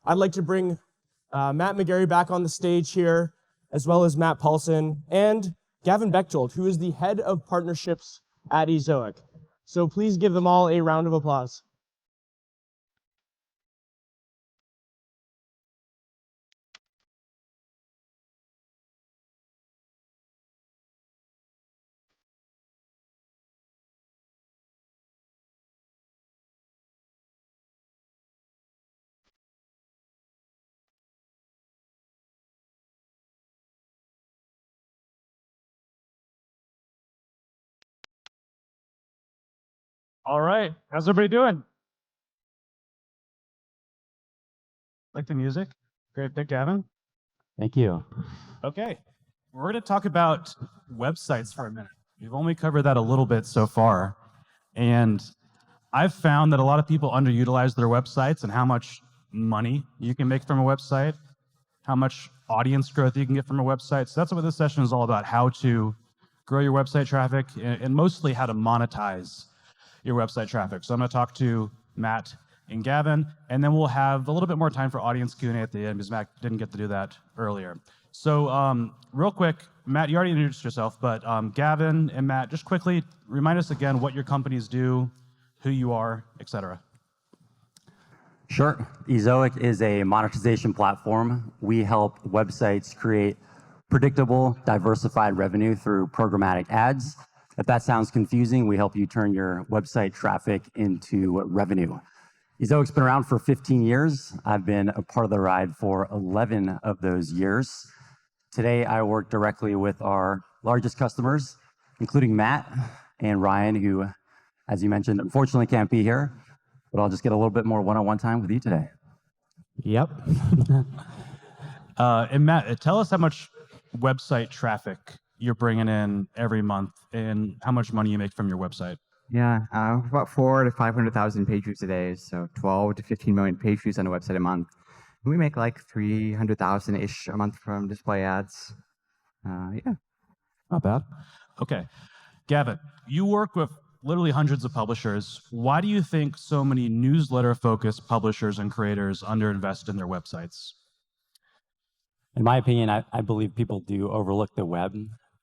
I'd like to bring Matt McGarry back on the stage here, as well as Matt Paulson and Gavin Bechtold, who is the head of partnerships at Ezoic. So please give them all a round of applause. All right, how's everybody doing? Like the music? Great, thank Gavin. Thank you. Okay, we're going to talk about websites for a minute. We've only covered that a little bit so far, and I've found that a lot of people underutilize their websites and how much money you can make from a website, how much audience growth you can get from a website. So that's what this session is all about, how to grow your website traffic and mostly how to monetize your website traffic. So I'm going to talk to Matt and Gavin, and then we'll have a little bit more time for audience Q&A at the end because Matt didn't get to do that earlier. So real quick, Matt, you already introduced yourself, but Gavin and Matt, just quickly remind us again what your companies do, who you are, etc. Sure. Ezoic is a monetization platform. We help websites create predictable, diversified revenue through programmatic ads. If that sounds confusing, we help you turn your website traffic into revenue. Ezoic's been around for 15 years. I've been a part of the ride for 11 of those years. Today, I work directly with our largest customers, including Matt and Ryan, who, as you mentioned, unfortunately can't be here, but I'll just get a little bit more one-on-one time with you today. Yep. And Matt, tell us how much website traffic you're bringing in every month and how much money you make from your website. Yeah, about 400,000 to 500,000 page views a day, so 12 to 15 million page views on a website a month. And we make like 300,000-ish a month from display ads. Yeah. Not bad. Okay. Gavin, you work with literally hundreds of publishers. Why do you think so many newsletter-focused publishers and creators underinvest in their websites? In my opinion, I believe people do overlook the web,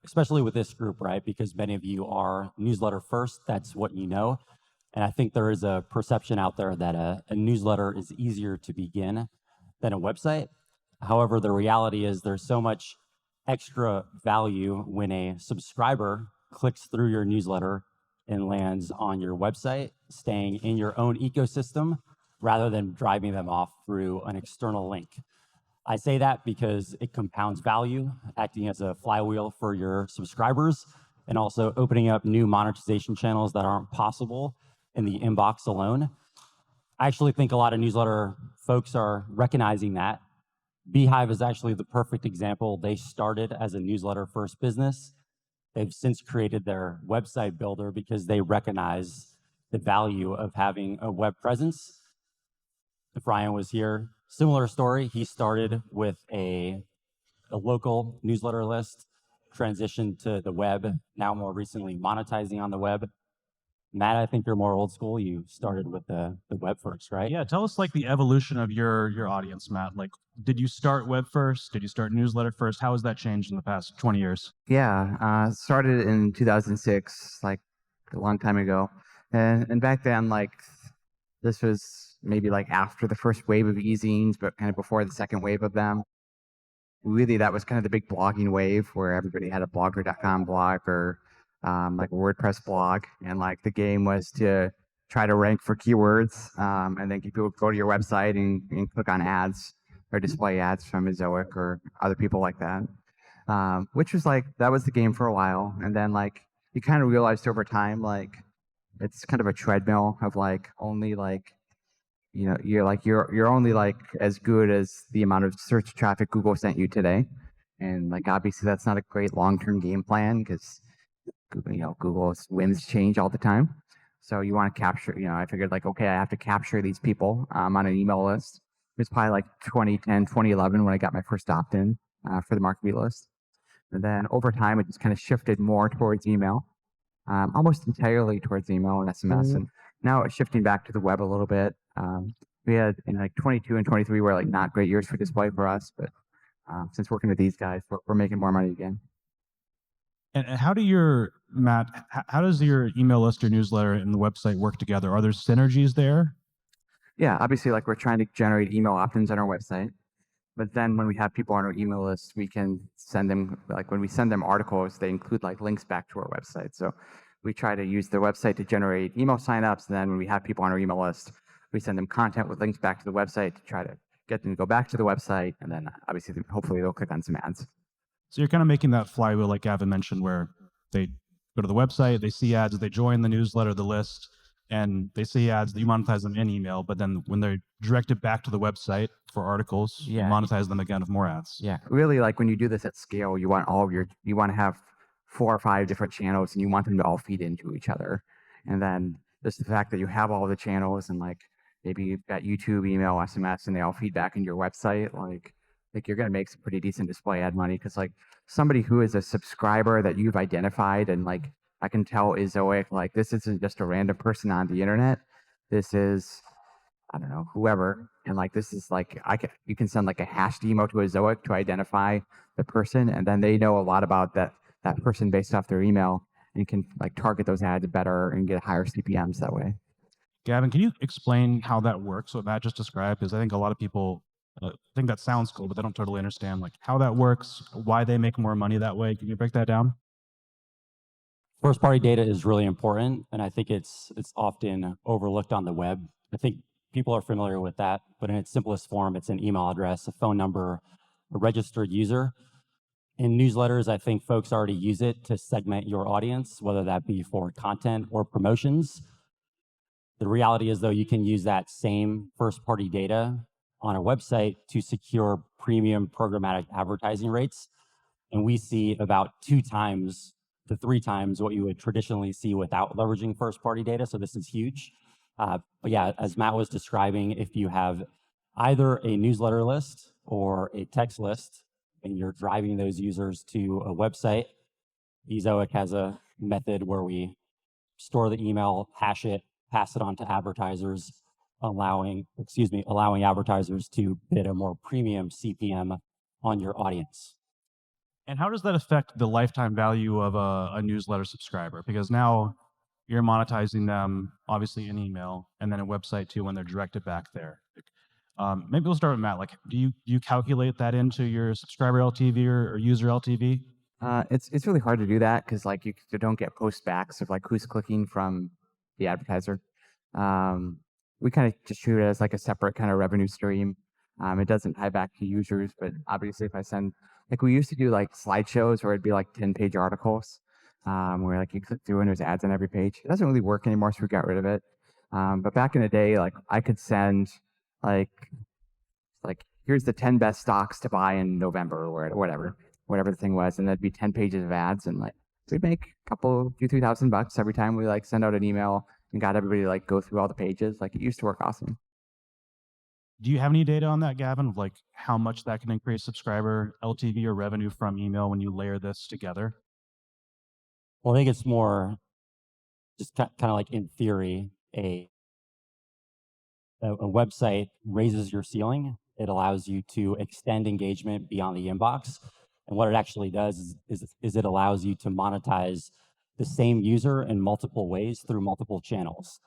especially with this group, right? Because many of you are newsletter first, that's what you know. And I think there is a perception out there that a newsletter is easier to begin than a website. However, the reality is there's so much extra value when a subscriber clicks through your newsletter and lands on your website, staying in your own ecosystem rather than driving them off through an external link. I say that because it compounds value, acting as a flywheel for your subscribers, and also opening up new monetization channels that aren't possible in the inbox alone. I actually think a lot of newsletter folks are recognizing that. Beehive is actually the perfect example. They started as a newsletter first business. They've since created their website builder because they recognize the value of having a web presence. If Ryan was here, similar story. He started with a local newsletter list, transitioned to the web, now more recently monetizing on the web. Matt, I think you're more old school. You started with the web first, right? Yeah, tell us like the evolution of your audience, Matt. Like, did you start web first? Did you start newsletter first? How has that changed in the past 20 years? Yeah, started in 2006, like a long time ago. And back then, like, this was maybe like after the first wave of e-zines, but kind of before the second wave of them. Really, that was kind of the big blogging wave where everybody had a blogger.com blog or like a WordPress blog. And like the game was to try to rank for keywords and then people would go to your website and click on ads or display ads from Ezoic or other people like that. Which was like, that was the game for a while. And then like, you kind of realized over time, like, it's kind of a treadmill of like only like, you know, you're only like as good as the amount of search traffic Google sent you today. And like, obviously that's not a great long-term game plan because, you know, Google's whims change all the time. So you want to capture, you know, I figured like, okay, I have to capture these people on an email list. It was probably like 2010, 2011 when I got my first opt-in for the MarketMe list. And then over time, it just kind of shifted more towards email, almost entirely towards email and SMS. And now it's shifting back to the web a little bit. We had in like 22 and 23 were like not great years for display for us, but since working with these guys, we're making more money again. And how do how does your email list, your newsletter, and the website work together? Are there synergies there? Yeah, obviously, like we're trying to generate email opt-ins on our website, but then when we have people on our email list, we can send them, like when we send them articles, they include like links back to our website. So we try to use the website to generate email signups. And then when we have people on our email list, we send them content with links back to the website to try to get them to go back to the website. And then obviously, hopefully they'll click on some ads. So you're kind of making that flywheel, like Gavin mentioned, where they go to the website, they see ads, they join the newsletter, the list, and they see ads that you monetize them in email. But then when they're directed back to the website for articles, you Yeah. monetize them again with more ads. Yeah, really, like when you do this at scale, you want you want to have 4 or 5 different channels, and you want them to all feed into each other. And then just the fact that you have all the channels, and like maybe you've got YouTube, email, SMS, and they all feed back into your website, like you're gonna make some pretty decent display ad money, because like somebody who is a subscriber that you've identified, and like I can tell is Zoic, like this isn't just a random person on the internet. This is, I don't know, whoever. And like this is like you can send like a hashed email to a Zoic to identify the person, and then they know a lot about that person based off their email, and you can like target those ads better and get higher CPMs that way. Gavin, can you explain how that works, what Matt just described? Because I think a lot of people think that sounds cool, but they don't totally understand like how that works, why they make more money that way. Can you break that down? First party data is really important, and I think it's often overlooked on the web. I think people are familiar with that, but in its simplest form, it's an email address, a phone number, a registered user. In newsletters, I think folks already use it to segment your audience, whether that be for content or promotions. The reality is, though, you can use that same first party data on a website to secure premium programmatic advertising rates. And we see about 2 times to 3 times what you would traditionally see without leveraging first party data. So this is huge. But yeah, as Matt was describing, if you have either a newsletter list or a text list and you're driving those users to a website, Ezoic has a method where we store the email, hash it, pass it on to advertisers, allowing advertisers to bid a more premium CPM on your audience. And how does that affect the lifetime value of a newsletter subscriber? Because now you're monetizing them obviously in email and then a website too when they're directed back there. Maybe we'll start with Matt. Like, do you calculate that into your subscriber LTV or user LTV? It's really hard to do that, because like you don't get post backs of like who's clicking from the advertiser. We kind of just treat it as like a separate kind of revenue stream. It doesn't tie back to users, but obviously if I send, like we used to do like slideshows where it'd be like 10-page articles, where like you click through and there's ads on every page. It doesn't really work anymore, so we got rid of it. But back in the day, like I could send like here's the 10 best stocks to buy in November or whatever the thing was, and that'd be 10 pages of ads, and like we'd make a few $3,000 every time we like send out an email and got everybody to like go through all the pages. Like it used to work awesome. Do you have any data on that, Gavin, of like how much that can increase subscriber LTV or revenue from email when you layer this together? Well, I think it's more just kind of like in theory, a website raises your ceiling. It allows you to extend engagement beyond the inbox. And what it actually does is it allows you to monetize the same user in multiple ways through multiple channels.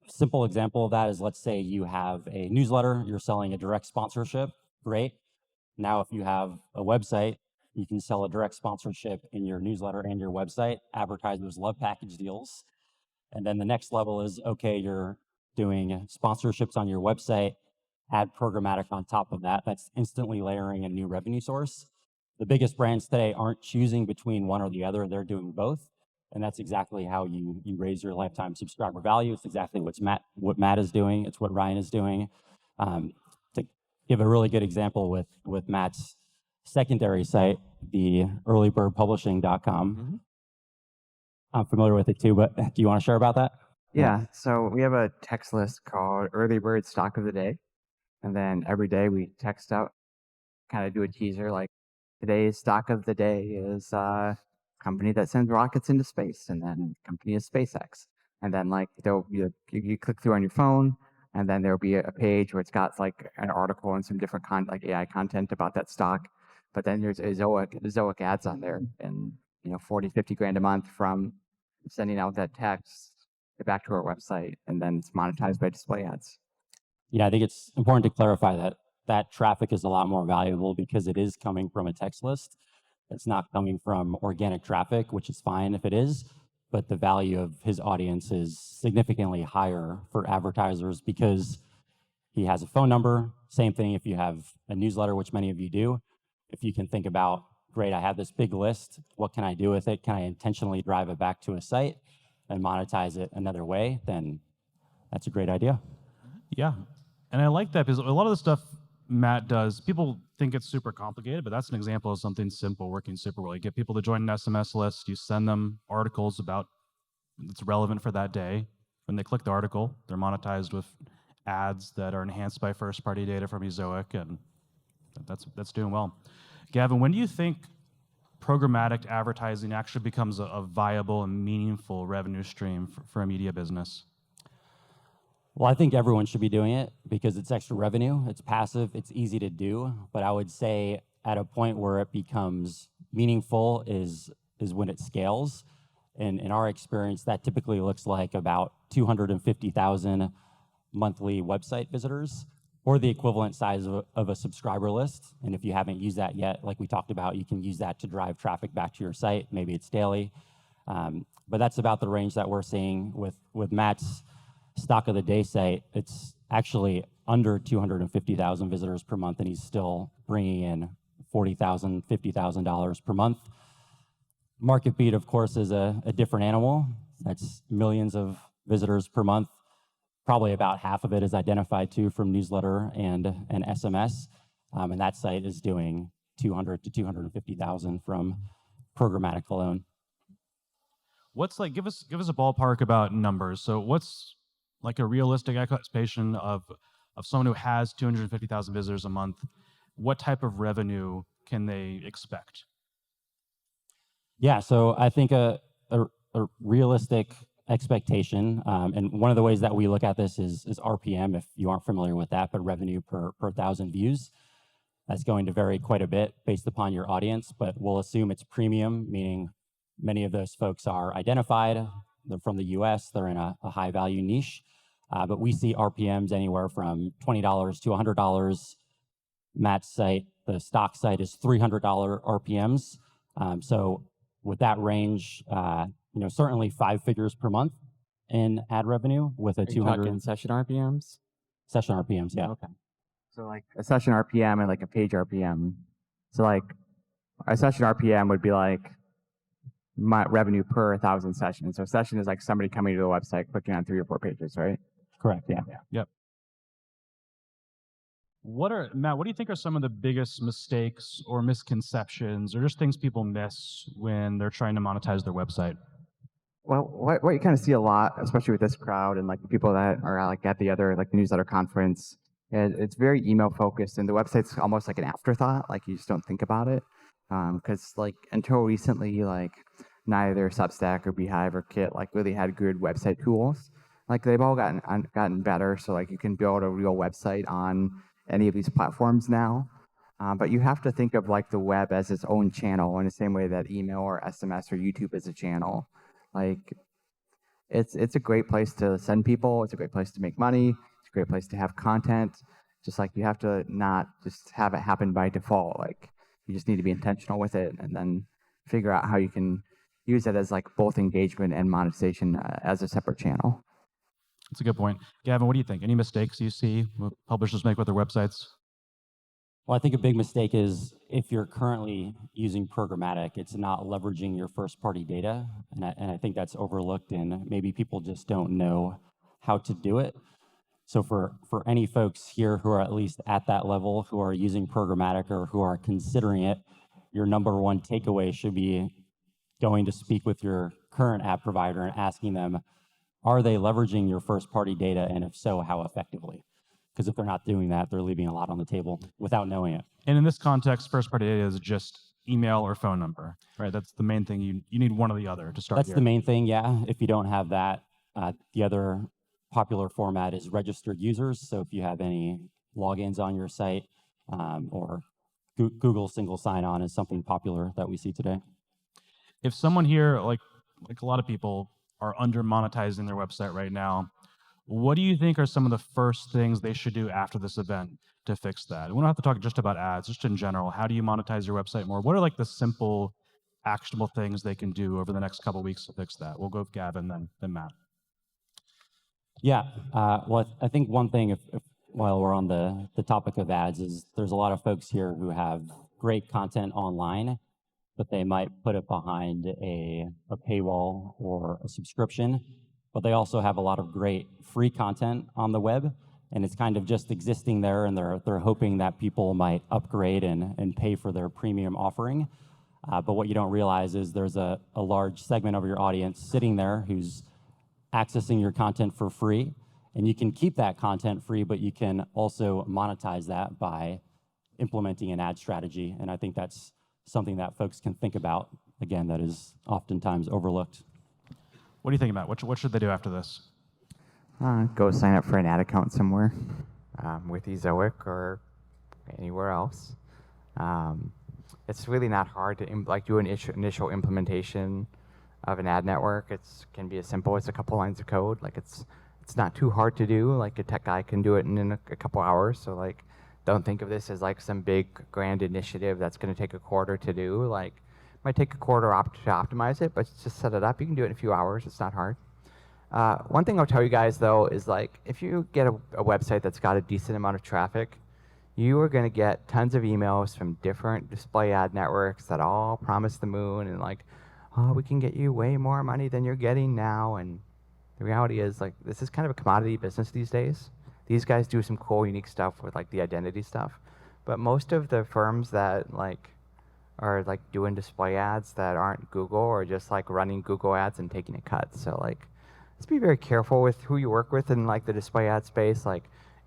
Simple example of that is, let's say you have a newsletter, you're selling a direct sponsorship, great. Now, if you have a website, you can sell a direct sponsorship in your newsletter and your website. Advertisers love package deals. And then the next level is, okay, you're doing sponsorships on your website, add programmatic on top of that. That's instantly layering a new revenue source. The biggest brands today aren't choosing between one or the other. They're doing both. And that's exactly how you raise your lifetime subscriber value. It's exactly what Matt is doing. It's what Ryan is doing. To give a really good example with Matt's secondary site, the earlybirdpublishing.com. Mm-hmm. I'm familiar with it too, but do you want to share about that? Yeah, so we have a text list called Early Bird Stock of the Day. And then every day we text out, kind of do a teaser like, today's stock of the day is company that sends rockets into space, and then company is SpaceX. And then like you click through on your phone, and then there'll be a page where it's got like an article and some different like AI content about that stock. But then there's Zoic ads on there, and 40, 50 grand a month from sending out that text back to our website, and then it's monetized by display ads. Yeah, I think it's important to clarify that that traffic is a lot more valuable because it is coming from a text list. It's not coming from organic traffic, which is fine if it is, but the value of his audience is significantly higher for advertisers because he has a phone number. Same thing if you have a newsletter, which many of you do. If you can think about, great, I have this big list. What can I do with it? Can I intentionally drive it back to a site and monetize it another way? Then that's a great idea. Yeah, and I like that because a lot of the stuff Matt does, people think it's super complicated, but that's an example of something simple working super well. You get people to join an SMS list, you send them articles about that's relevant for that day. When they click the article, they're monetized with ads that are enhanced by first-party data from Ezoic, and that's doing well. Gavin, when do you think programmatic advertising actually becomes a viable and meaningful revenue stream for a media business? Well, I think everyone should be doing it because it's extra revenue, it's passive, it's easy to do. But I would say at a point where it becomes meaningful is when it scales. And in our experience, that typically looks like about 250,000 monthly website visitors, or the equivalent size of a subscriber list. And if you haven't used that yet, like we talked about, you can use that to drive traffic back to your site. Maybe it's daily. But that's about the range that we're seeing with Matt's stock of the day site. It's actually under 250,000 visitors per month, and he's still bringing in $40,000, $50,000 per month. MarketBeat, of course, is a different animal. That's millions of visitors per month. Probably about half of it is identified too from newsletter and SMS, and that site is doing 200 to 250,000 from programmatic alone. What's like? Give us a ballpark about numbers. So what's like a realistic expectation of someone who has 250,000 visitors a month? What type of revenue can they expect? Yeah, so I think a realistic expectation, and one of the ways that we look at this is RPM, if you aren't familiar with that, but revenue per 1,000 views. That's going to vary quite a bit based upon your audience, but we'll assume it's premium, meaning many of those folks are identified, they're from the US, they're in a high value niche, but we see RPMs anywhere from $20 to $100. Matt's site, the stock site, is $300 RPMs. So with that range, certainly 5 figures per month in ad revenue with a 200 session RPMs. session RPMs. Yeah. Okay. So like a session RPM and like a page RPM. So like a session RPM would be like my revenue per 1,000 sessions. So a session is like somebody coming to the website, clicking on 3 or 4 pages, right? Correct. Yeah. Yep. Matt, what do you think are some of the biggest mistakes or misconceptions or just things people miss when they're trying to monetize their website? Well, what you kind of see a lot, especially with this crowd and like the people that are like at the other like the newsletter conference, it's very email focused, and the website's almost like an afterthought. Like you just don't think about it, because like until recently, like neither Substack or Beehive or Kit like really had good website tools. Like they've all gotten better, so like you can build a real website on any of these platforms now. But you have to think of like the web as its own channel in the same way that email or SMS or YouTube is a channel. Like it's a great place to send people. It's a great place to make money. It's a great place to have content. Just like you have to not just have it happen by default. Like you just need to be intentional with it and then figure out how you can use it as like both engagement and monetization as a separate channel. That's a good point. Gavin, what do you think? Any mistakes you see publishers make with their websites? Well, I think a big mistake is if you're currently using programmatic, it's not leveraging your first-party data, and I think that's overlooked, and maybe people just don't know how to do it. So for any folks here who are at least at that level, who are using programmatic or who are considering it, your number one takeaway should be going to speak with your current app provider and asking them, are they leveraging your first-party data, and if so, how effectively? Because if they're not doing that, they're leaving a lot on the table without knowing it. And in this context, first-party data is just email or phone number, right? That's the main thing. You need one or the other to start. That's the main thing, yeah. If you don't have that, the other popular format is registered users. So if you have any logins on your site, or Google single sign-on is something popular that we see today. If someone here, like a lot of people, are under monetizing their website right now, what do you think are some of the first things they should do after this event to fix that? We don't have to talk just about ads, just in general. How do you monetize your website more? What are like the simple, actionable things they can do over the next couple of weeks to fix that? We'll go with Gavin, then Matt. Yeah, well, I think one thing, if while we're on the topic of ads, is there's a lot of folks here who have great content online, but they might put it behind a paywall or a subscription. But they also have a lot of great free content on the web, and it's kind of just existing there, and they're hoping that people might upgrade and pay for their premium offering. But what you don't realize is there's a large segment of your audience sitting there who's accessing your content for free, and you can keep that content free, but you can also monetize that by implementing an ad strategy. And I think that's something that folks can think about, again, that is oftentimes overlooked. What do you think, Matt? What should they do after this? Go sign up for an ad account somewhere with Ezoic or anywhere else. It's really not hard to do an initial implementation of an ad network. It can be as simple as a couple lines of code. Like it's not too hard to do. Like a tech guy can do it in a couple hours. So like, don't think of this as like some big grand initiative that's going to take a quarter to do. Like, it might take a quarter to optimize it, but just set it up. You can do it in a few hours. It's not hard. One thing I'll tell you guys though is like, if you get a website that's got a decent amount of traffic, you are going to get tons of emails from different display ad networks that all promise the moon and like, oh, we can get you way more money than you're getting now. And the reality is like, this is kind of a commodity business these days. These guys do some cool, unique stuff with like the identity stuff. But most of the firms that like are like doing display ads that aren't Google or just like running Google ads and taking a cut. So like, let's be very careful with who you work with in like the display ad space. Like,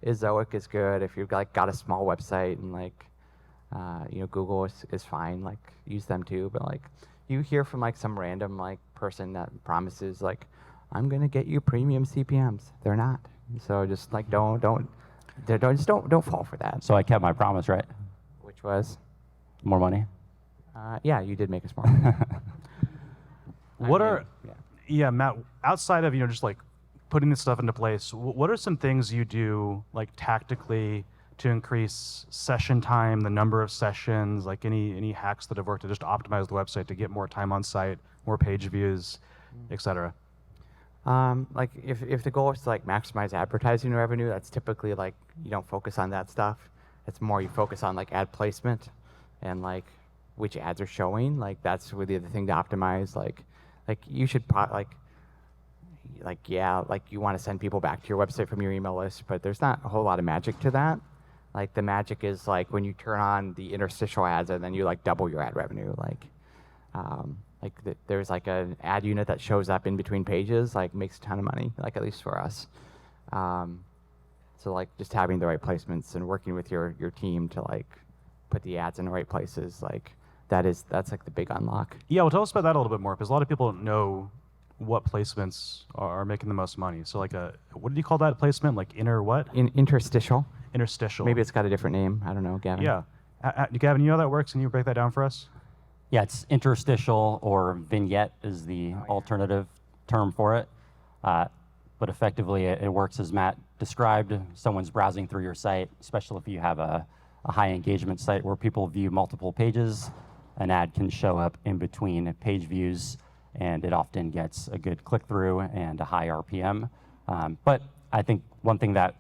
Ezoic is good if you've like got a small website, and like, Google is fine. Like, use them too. But like, you hear from like some random like person that promises like, I'm gonna get you premium CPMs. They're not. So just like don't fall for that. So I kept my promise, right? Which was? More money? Yeah, you did make us more money. Yeah, Matt, outside of, just like putting this stuff into place, what are some things you do like tactically to increase session time, the number of sessions, like any hacks that have worked to just optimize the website to get more time on site, more page views, etc.? Like if the goal is to like maximize advertising revenue, that's typically like you don't focus on that stuff. It's more you focus on like ad placement and like which ads are showing. Like that's really the thing to optimize. Like you should you want to send people back to your website from your email list, but there's not a whole lot of magic to that. Like the magic is like when you turn on the interstitial ads and then you like double your ad revenue. There's like an ad unit that shows up in between pages, like makes a ton of money, like at least for us. So like just having the right placements and working with your team to like put the ads in the right places, like that's like the big unlock. Yeah, well, tell us about that a little bit more, because a lot of people don't know what placements are making the most money. So like what did you call that placement? Like Interstitial. Interstitial. Maybe it's got a different name. I don't know, Gavin. Yeah. Gavin, you know how that works? Can you break that down for us? Yeah, it's interstitial, or vignette is the alternative term for it. But effectively, it works as Matt described. Someone's browsing through your site, especially if you have a high engagement site where people view multiple pages. An ad can show up in between page views, and it often gets a good click-through and a high RPM. But I think one thing that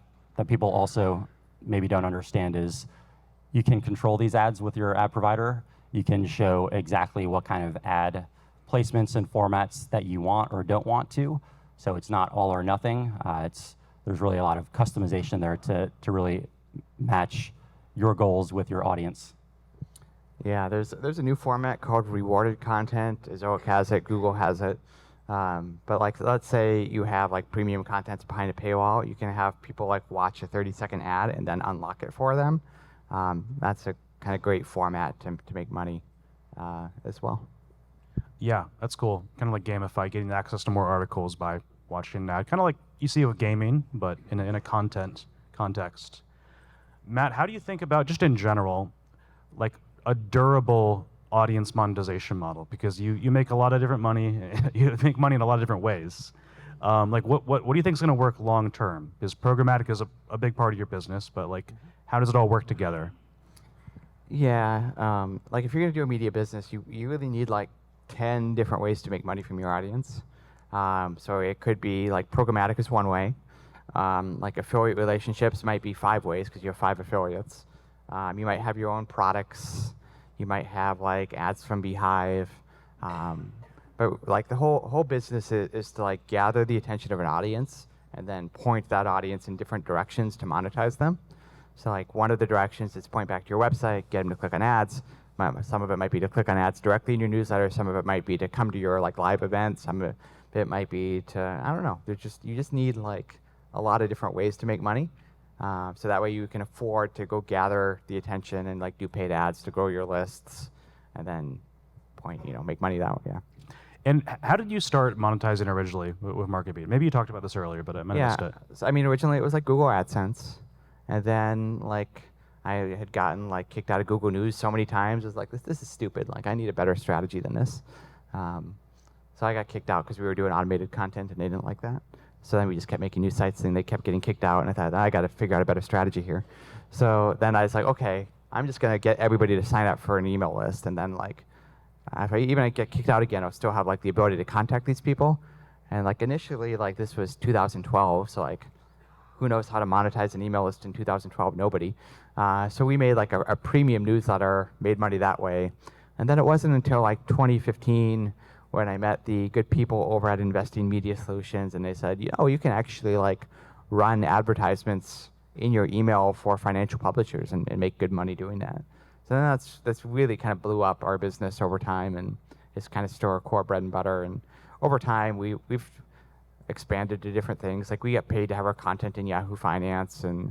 people also maybe don't understand is you can control these ads with your ad provider. You can show exactly what kind of ad placements and formats that you want or don't want to. So it's not all or nothing. There's really a lot of customization there to really match your goals with your audience. Yeah, there's a new format called rewarded content. Ezoic has it, Google has it. But like, let's say you have like premium content behind a paywall. You can have people like watch a 30-second ad and then unlock it for them. That's a kind of great format to make money as well. Yeah, that's cool. Kind of like gamify, getting access to more articles by watching an ad, kind of like you see with gaming, but in a content context. Matt, how do you think about, just in general, like a durable audience monetization model? Because you make a lot of different money, you make money in a lot of different ways. Like what do you think is going to work long term? Because programmatic is a big part of your business, but like how does it all work together? Yeah, like if you're gonna do a media business, you really need like 10 different ways to make money from your audience. So it could be like programmatic is one way. Like affiliate relationships might be 5 ways because you have 5 affiliates. You might have your own products. You might have like ads from Beehive. But like the whole business is to like gather the attention of an audience and then point that audience in different directions to monetize them. So like one of the directions is point back to your website, get them to click on ads. Some of it might be to click on ads directly in your newsletter. Some of it might be to come to your like live events. Some of it might be to, I don't know. You just need like a lot of different ways to make money. So that way you can afford to go gather the attention and like do paid ads to grow your lists and then make money that way. Yeah. And how did you start monetizing originally with MarketBeat? Maybe you talked about this earlier, but I might have missed it. So, I mean, originally it was like Google AdSense. And then like I had gotten like kicked out of Google News so many times. It was like, this is stupid. Like I need a better strategy than this. So I got kicked out because we were doing automated content and they didn't like that. So then we just kept making new sites and they kept getting kicked out. And I thought, I got to figure out a better strategy here. So then I was like, okay, I'm just going to get everybody to sign up for an email list. And then like, if I even get kicked out again, I'll still have like the ability to contact these people. And like initially, like this was 2012. So like, who knows how to monetize an email list in 2012? Nobody. So we made like a premium newsletter, made money that way. And then it wasn't until like 2015 when I met the good people over at Investing Media Solutions, and they said, you can actually like run advertisements in your email for financial publishers and make good money doing that. So then that's really kind of blew up our business over time, and it's kind of still our core bread and butter. And over time, we've expanded to different things. Like we get paid to have our content in Yahoo Finance, and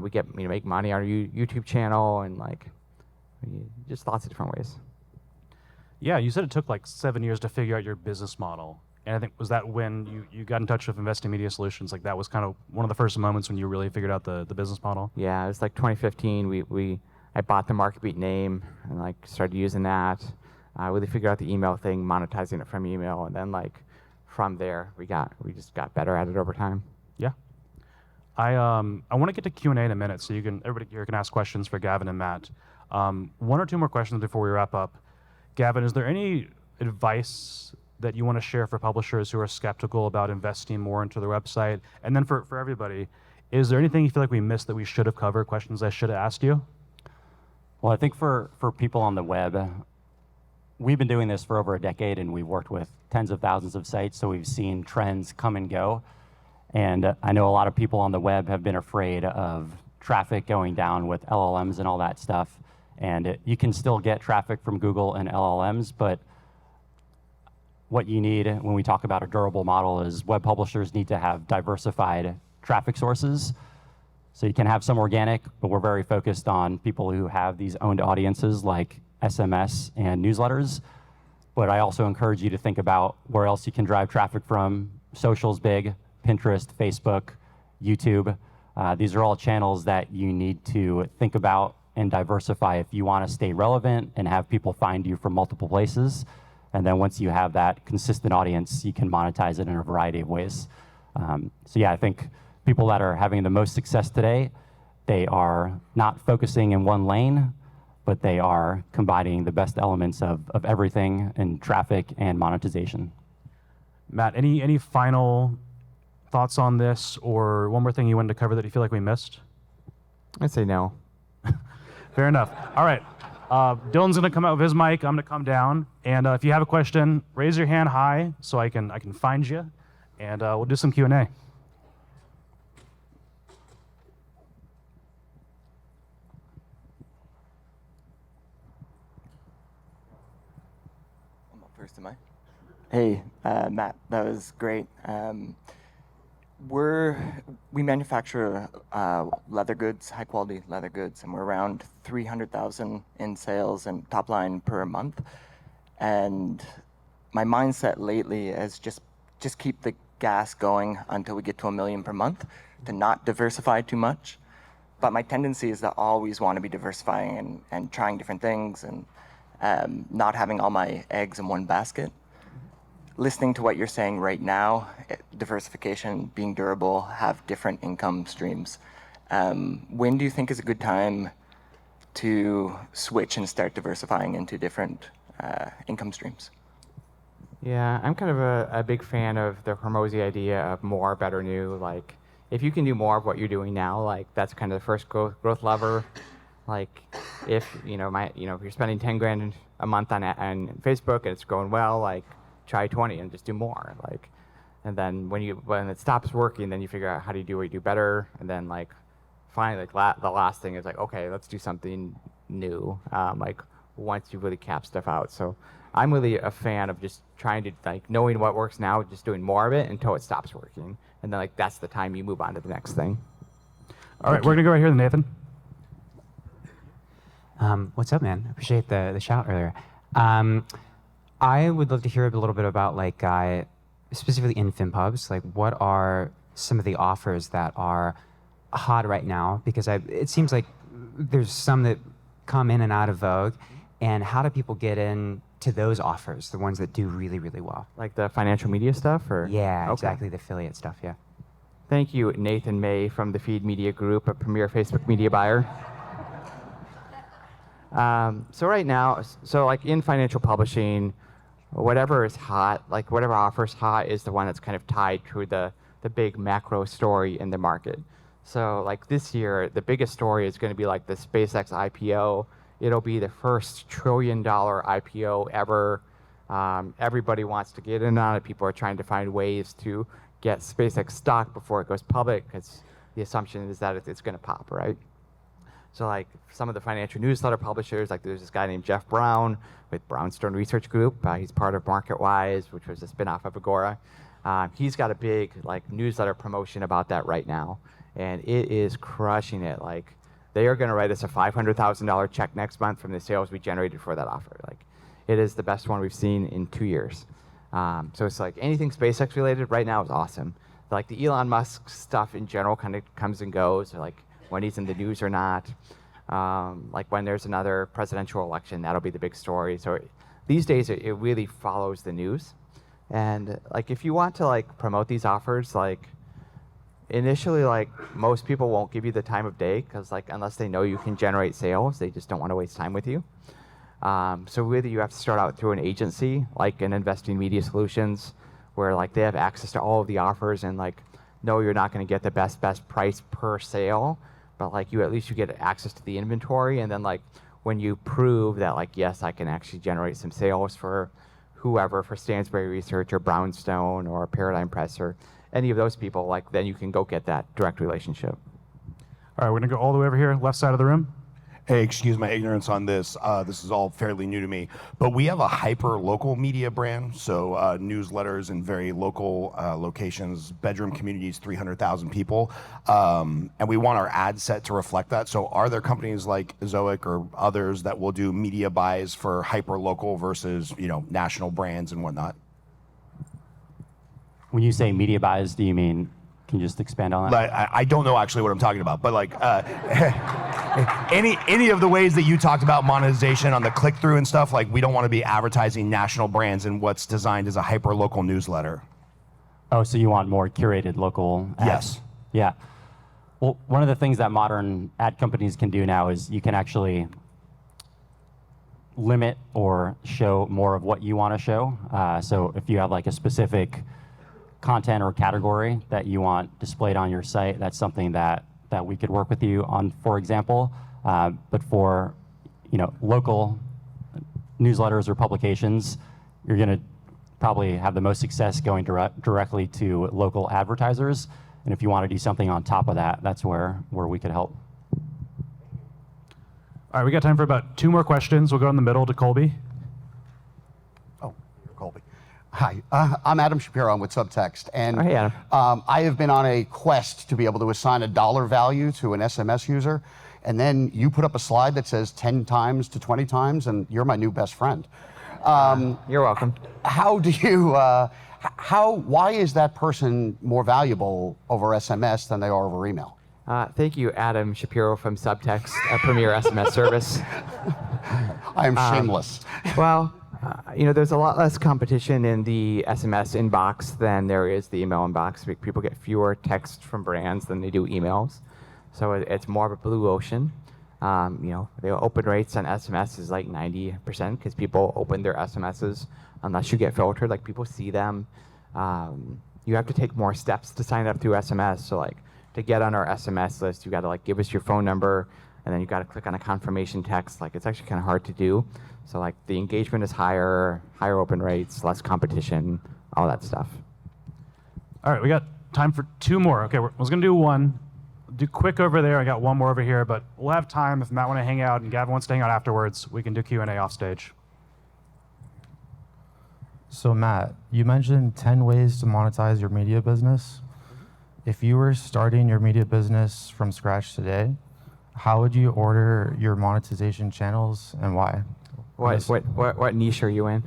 we get make money on our YouTube channel, and like just lots of different ways. Yeah, you said it took like 7 years to figure out your business model. And I think, was that when you got in touch with Investing Media Solutions? Like that was kind of one of the first moments when you really figured out the business model? Yeah, it was like 2015. I bought the MarketBeat name and like started using that. Really figured out the email thing, monetizing it from email, and then like from there we just got better at it over time. Yeah. I want to get to Q&A in a minute, so everybody here can ask questions for Gavin and Matt. 1 or 2 more questions before we wrap up. Gavin, is there any advice that you want to share for publishers who are skeptical about investing more into their website? And then for everybody, is there anything you feel like we missed that we should have covered, questions I should have asked you? Well, I think for people on the web, we've been doing this for over a decade, and we've worked with tens of thousands of sites, so we've seen trends come and go. And I know a lot of people on the web have been afraid of traffic going down with LLMs and all that stuff. And you can still get traffic from Google and LLMs, but what you need when we talk about a durable model is web publishers need to have diversified traffic sources. So you can have some organic, but we're very focused on people who have these owned audiences like SMS and newsletters. But I also encourage you to think about where else you can drive traffic from. Social's big, Pinterest, Facebook, YouTube. These are all channels that you need to think about and diversify if you want to stay relevant and have people find you from multiple places. And then once you have that consistent audience, you can monetize it in a variety of ways. So yeah, I think people that are having the most success today, they are not focusing in one lane, but they are combining the best elements of everything in traffic and monetization. Matt, any final thoughts on this, or one more thing you wanted to cover that you feel like we missed? I'd say no. Fair enough. All right. Dylan's going to come out with his mic. I'm going to come down. And if you have a question, raise your hand high so I can find you. And we'll do some Q&A. I'm up first, am I? Hey, Matt, that was great. We manufacture leather goods, high quality leather goods, and we're around 300,000 in sales and top line per month. And my mindset lately is just keep the gas going until we get to 1 million per month, to not diversify too much. But my tendency is to always want to be diversifying and trying different things and not having all my eggs in one basket. Listening to what you're saying right now, diversification, being durable, have different income streams. When do you think is a good time to switch and start diversifying into different income streams? Yeah, I'm kind of a big fan of the Hormozi idea of more, better, new. Like, if you can do more of what you're doing now, like that's kind of the first growth lever. Like, if if you're spending 10 grand a month on Facebook and it's going well, like try 20 and just do more. Like, and then when it stops working, then you figure out how do you do what you do better, and then like finally, like the last thing is like, okay, let's do something new. Like once you really cap stuff out. So I'm really a fan of just trying to like knowing what works now, just doing more of it until it stops working, and then like that's the time you move on to the next thing. All right, we're gonna go right here to Nathan. What's up, man? Appreciate the shout earlier. I would love to hear a little bit about like specifically in FinPubs, like what are some of the offers that are hot right now? Because it seems like there's some that come in and out of vogue, and how do people get in to those offers, the ones that do really, really well? Like the financial media stuff, or Yeah, Okay. exactly, the affiliate stuff, yeah. Thank you, Nathan May from the Feed Media Group, a premier Facebook media buyer. So right now, like in financial publishing, whatever is hot, like whatever offer is hot is the one that's kind of tied to the big macro story in the market. So like this year, the biggest story is going to be like the SpaceX IPO. It'll be the first $1 trillion IPO ever. Everybody wants to get in on it. People are trying to find ways to get SpaceX stock before it goes public, because the assumption is that it's going to pop, right? So like some of the financial newsletter publishers, like there's this guy named Jeff Brown with Brownstone Research Group. He's part of MarketWise, which was a spinoff of Agora. He's got a big like newsletter promotion about that right now, and it is crushing it. Like they are going to write us a $500,000 check next month from the sales we generated for that offer. Like it is the best one we've seen in 2 years. So it's like anything SpaceX related right now is awesome. Like the Elon Musk stuff in general kind of comes and goes, or like when he's in the news or not. Like when there's another presidential election, that'll be the big story. So these days it really follows the news. And like if you want to like promote these offers, like initially like most people won't give you the time of day, because like unless they know you can generate sales, they just don't want to waste time with you. So really you have to start out through an agency like an Investing Media Solutions, where like they have access to all of the offers, and like no, you're not going to get the best price per sale, but like you at least you get access to the inventory. And then like when you prove that like yes, I can actually generate some sales for whoever, for Stansberry Research or Brownstone or Paradigm Press or any of those people, like then you can go get that direct relationship. All right, we're gonna go all the way over here, left side of the room. Hey, excuse my ignorance on this. This is all fairly new to me, but we have a hyper local media brand. So newsletters in very local locations, bedroom communities, 300,000 people. And we want our ad set to reflect that. So are there companies like Zoic or others that will do media buys for hyper local versus, national brands and whatnot? When you say media buys, do you mean, can you just expand on that? Like, I don't know actually what I'm talking about, but like any of the ways that you talked about monetization on the click-through and stuff, like we don't want to be advertising national brands in what's designed as a hyper-local newsletter. Oh, so you want more curated local ads? Yes. Yeah. Well, one of the things that modern ad companies can do now is you can actually limit or show more of what you want to show. So if you have like a specific content or category that you want displayed on your site, that's something that we could work with you on, for example. But for local newsletters or publications, you're going to probably have the most success going directly to local advertisers. And if you want to do something on top of that, that's where we could help. All right, we got time for about 2 more questions. We'll go in the middle to Colby. Oh, Colby. Hi, I'm Adam Shapiro. I'm with Subtext, and Oh, hey, Adam. I have been on a quest to be able to assign a dollar value to an SMS user, and then you put up a slide that says 10 times to 20 times, and you're my new best friend. You're welcome. How do you Why is that person more valuable over SMS than they are over email? Thank you, Adam Shapiro from Subtext, a premier SMS service. I am shameless. Well, there's a lot less competition in the SMS inbox than there is the email inbox. People get fewer texts from brands than they do emails. So it's more of a blue ocean. The open rates on SMS is like 90% because people open their SMSs unless you get filtered. Like people see them. You have to take more steps to sign up through SMS. So like to get on our SMS list, you got to like give us your phone number, and then you got to click on a confirmation text. Like it's actually kind of hard to do. So like the engagement is higher open rates, less competition, all that stuff. All right, we got time for 2 more. Okay, I was gonna do one. Do quick over there. I got 1 more over here, but we'll have time if Matt want to hang out and Gavin wants to hang out afterwards. We can do Q&A off stage. So Matt, you mentioned 10 ways to monetize your media business. If you were starting your media business from scratch today, how would you order your monetization channels and why? What niche are you in?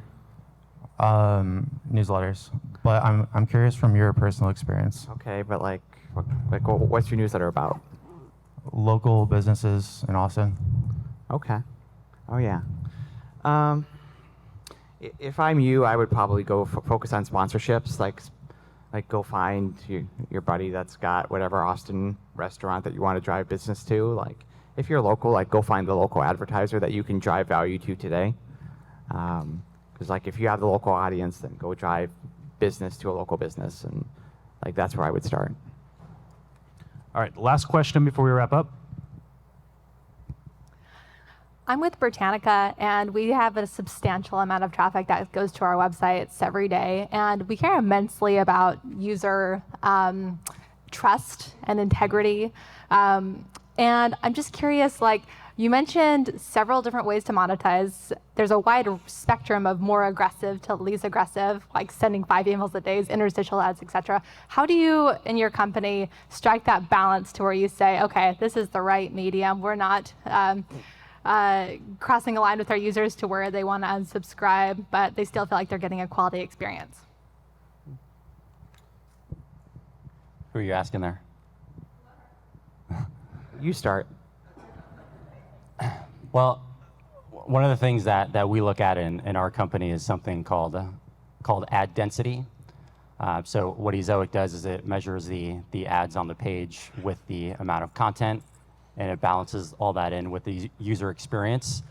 Newsletters. But I'm curious from your personal experience. Okay, but what's your newsletter about? Local businesses in Austin. Okay. Oh yeah. If I'm you, I would probably go focus on sponsorships, like go find your buddy that's got whatever Austin restaurant that you want to drive business to. Like if you're local, like go find the local advertiser that you can drive value to today. Because like if you have the local audience, then go drive business to a local business, and like that's where I would start. All right, last question before we wrap up. I'm with Britannica, and we have a substantial amount of traffic that goes to our websites every day, and we care immensely about user trust and integrity. And I'm just curious, like you mentioned several different ways to monetize. There's a wide spectrum of more aggressive to least aggressive, like sending 5 emails a day, interstitial ads, etc. How do you, in your company, strike that balance to where you say, okay, this is the right medium. We're not crossing a line with our users to where they want to unsubscribe, but they still feel like they're getting a quality experience. Who are you asking there? You start. Well, one of the things that we look at in our company is something called ad density. So what Ezoic does is it measures the ads on the page with the amount of content, and it balances all that in with the user experience.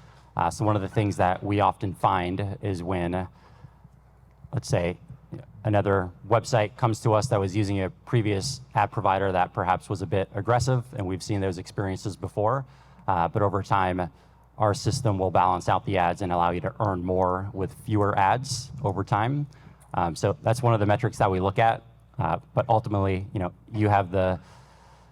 So one of the things that we often find is when, let's say, another website comes to us that was using a previous ad provider that perhaps was a bit aggressive, and we've seen those experiences before, but over time, our system will balance out the ads and allow you to earn more with fewer ads over time. So that's one of the metrics that we look at, but ultimately,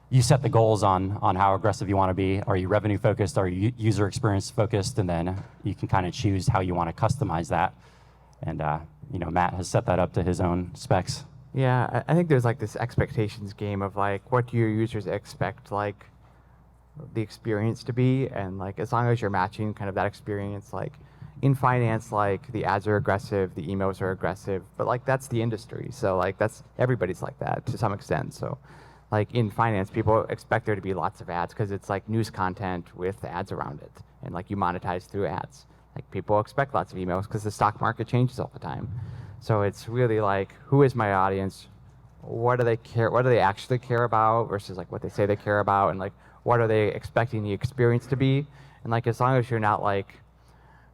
you set the goals on how aggressive you want to be. Are you revenue focused? Are you user experience focused? And then you can kind of choose how you want to customize that. And Matt has set that up to his own specs. Yeah, I think there's like this expectations game of like, what do your users expect like the experience to be? And like, as long as you're matching kind of that experience, like in finance, like the ads are aggressive, the emails are aggressive, but like that's the industry. So like everybody's like that to some extent. So like in finance, people expect there to be lots of ads because it's like news content with ads around it. And like you monetize through ads. Like people expect lots of emails because the stock market changes all the time. So it's really like, who is my audience? What do they care? What do they actually care about versus like what they say they care about? And like, what are they expecting the experience to be? And like, as long as you're not like,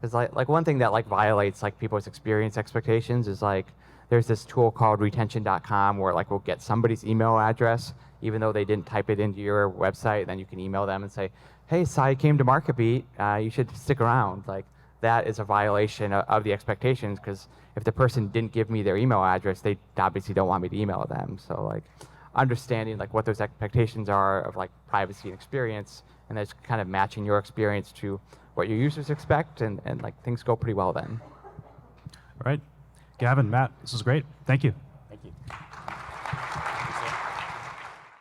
it's like one thing that like violates like people's experience expectations is like, there's this tool called retention.com where like we'll get somebody's email address, even though they didn't type it into your website, then you can email them and say, hey, Sai came to MarketBeat, you should stick around. Like that is a violation of the expectations because if the person didn't give me their email address, they obviously don't want me to email them. So like understanding like what those expectations are of like privacy and experience, and that's kind of matching your experience to what your users expect, and like things go pretty well then. All right, Gavin, Matt, this was great. Thank you.